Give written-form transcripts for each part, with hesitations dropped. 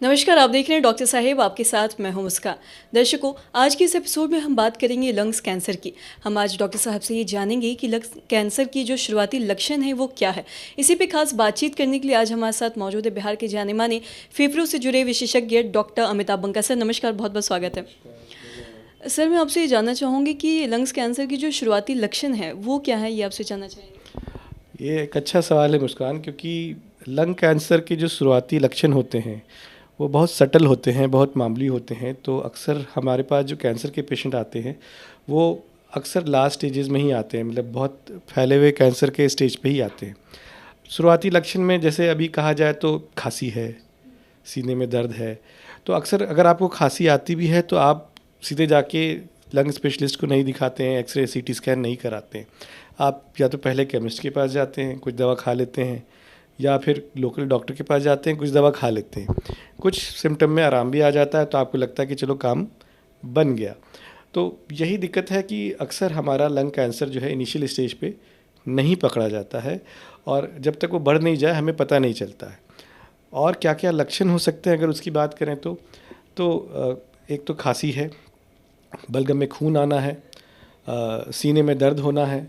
नमस्कार, आप देख रहे हैं डॉक्टर साहेब, आपके साथ मैं हूं मुस्कान। दर्शकों, आज के इस एपिसोड में हम बात करेंगे लंग्स कैंसर की। हम आज डॉक्टर साहब से ये जानेंगे कि लंग्स कैंसर की जो शुरुआती लक्षण है वो क्या है। इसी पे खास बातचीत करने के लिए आज हमारे साथ मौजूद है बिहार के जाने माने फेफड़ों से जुड़े विशेषज्ञ डॉक्टर अमिताभ बंका। सर नमस्कार, बहुत बहुत स्वागत है। सर, मैं आपसे ये जानना चाहूँगी कि लंग्स कैंसर की जो शुरुआती लक्षण है वो क्या है, ये आपसे जानना चाहेंगे। ये एक अच्छा सवाल है मुस्कान, क्योंकि लंग कैंसर के जो शुरुआती लक्षण होते हैं वो बहुत सटल होते हैं, बहुत मामूली होते हैं। तो अक्सर हमारे पास जो कैंसर के पेशेंट आते हैं वो अक्सर लास्ट स्टेजेस में ही आते हैं, मतलब बहुत फैले हुए कैंसर के स्टेज पे ही आते हैं। शुरुआती लक्षण में जैसे अभी कहा जाए तो खांसी है, सीने में दर्द है। तो अक्सर अगर आपको खांसी आती भी है तो आप सीधे जाके लंग स्पेशलिस्ट को नहीं दिखाते हैं, एक्सरे सीटी स्कैन नहीं कराते हैं। आप या तो पहले केमिस्ट के पास जाते हैं, कुछ दवा खा लेते हैं, या फिर लोकल डॉक्टर के पास जाते हैं, कुछ दवा खा लेते हैं। कुछ सिम्टम में आराम भी आ जाता है तो आपको लगता है कि चलो काम बन गया। तो यही दिक्कत है कि अक्सर हमारा लंग कैंसर जो है इनिशियल स्टेज पे नहीं पकड़ा जाता है, और जब तक वो बढ़ नहीं जाए हमें पता नहीं चलता है। और क्या क्या लक्षण हो सकते हैं अगर उसकी बात करें तो एक तो खांसी है, बलगम में खून आना है, सीने में दर्द होना है,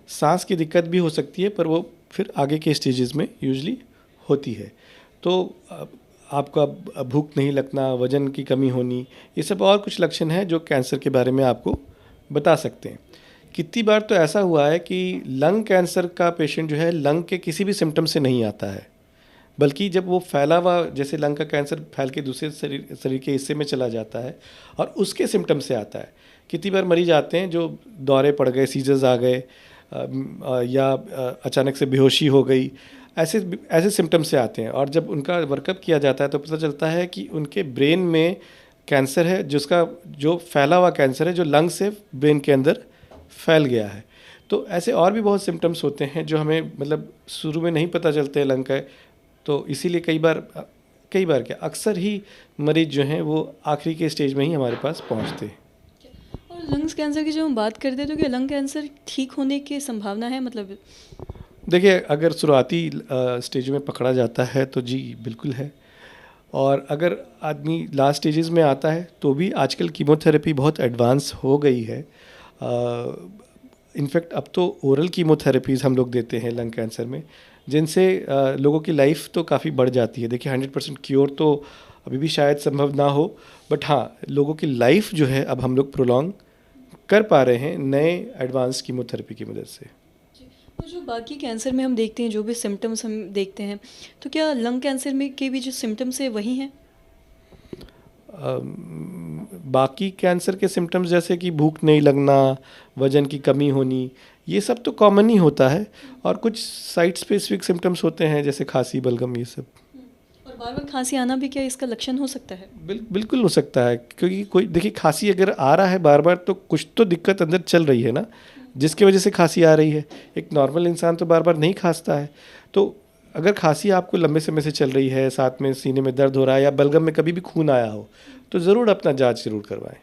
सांस की दिक्कत भी हो सकती है, पर वो फिर आगे के स्टेजेस में यूजली होती है। तो आपका भूख नहीं लगना, वज़न की कमी होनी, ये सब और कुछ लक्षण हैं जो कैंसर के बारे में आपको बता सकते हैं। कितनी बार तो ऐसा हुआ है कि लंग कैंसर का पेशेंट जो है लंग के किसी भी सिम्टम से नहीं आता है, बल्कि जब वो फैला हुआ, जैसे लंग का कैंसर फैल के दूसरे शरीर के हिस्से में चला जाता है और उसके सिम्टम से आता है। कितनी बार मरीज आते हैं जो दौरे पड़ गए, सीजर्स आ गए, या अचानक से बेहोशी हो गई, ऐसे ऐसे सिम्टम से आते हैं। और जब उनका वर्कअप किया जाता है तो पता चलता है कि उनके ब्रेन में कैंसर है, जिसका जो फैला हुआ कैंसर है जो लंग से ब्रेन के अंदर फैल गया है। तो ऐसे और भी बहुत सिम्टम्स होते हैं जो हमें मतलब शुरू में नहीं पता चलते लंग का। तो इसीलिए कई बार क्या अक्सर ही मरीज जो हैं वो आखिरी के स्टेज में ही हमारे पास पहुंचते हैं। और लंग्स कैंसर की जब हम बात करते हैं तो क्या लंग कैंसर ठीक होने की संभावना है, मतलब? देखिए, अगर शुरुआती स्टेज में पकड़ा जाता है तो जी बिल्कुल है। और अगर आदमी लास्ट स्टेजेस में आता है तो भी आजकल कीमोथेरेपी बहुत एडवांस हो गई है। इनफैक्ट अब तो ओरल कीमोथेरेपीज़ हम लोग देते हैं लंग कैंसर में, जिनसे लोगों की लाइफ तो काफ़ी बढ़ जाती है। देखिए, 100% क्योर तो अभी भी शायद संभव ना हो, बट हाँ, लोगों की लाइफ जो है अब हम लोग प्रोलॉन्ग कर पा रहे हैं नए एडवांस कीमोथेरेपी की मदद से। और जो बाकी कैंसर में हम देखते हैं, जो भी सिम्टम्स हम देखते हैं, तो क्या लंग कैंसर में के भी जो सिम्टम्स है वही हैं? बाकी कैंसर के सिम्टम्स जैसे कि भूख नहीं लगना, वज़न की कमी होनी, ये सब तो कॉमन ही होता है। और कुछ साइट स्पेसिफिक सिम्टम्स होते हैं जैसे खांसी, बलगम, ये सब। और बार बार खांसी आना भी क्या इसका लक्षण हो सकता है? बिल्कुल हो सकता है, क्योंकि कोई देखिए खांसी अगर आ रहा है बार बार तो कुछ तो दिक्कत अंदर चल रही है ना, जिसकी वजह से खांसी आ रही है। एक नॉर्मल इंसान तो बार बार नहीं खांसता है। तो अगर खांसी आपको लंबे समय से चल रही है, साथ में सीने में दर्द हो रहा है या बलगम में कभी भी खून आया हो, तो ज़रूर अपना जांच ज़रूर करवाएं।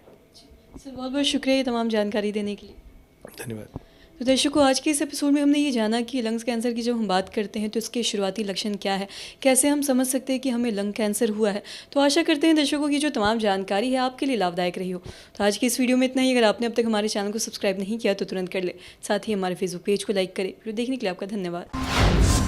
सर, बहुत बहुत शुक्रिया ये तमाम जानकारी देने के लिए। धन्यवाद। तो दर्शकों, आज के इस एपिसोड में हमने ये जाना कि लंग्स कैंसर की जब हम बात करते हैं तो इसके शुरुआती लक्षण क्या है, कैसे हम समझ सकते हैं कि हमें लंग कैंसर हुआ है। तो आशा करते हैं दर्शकों की जो तमाम जानकारी है आपके लिए लाभदायक रही हो। तो आज की इस वीडियो में इतना ही। अगर आपने अब तक हमारे चैनल को सब्सक्राइब नहीं किया तो तुरंत कर ले, साथ ही हमारे फेसबुक पेज को लाइक करें। वीडियो देखने के लिए आपका धन्यवाद।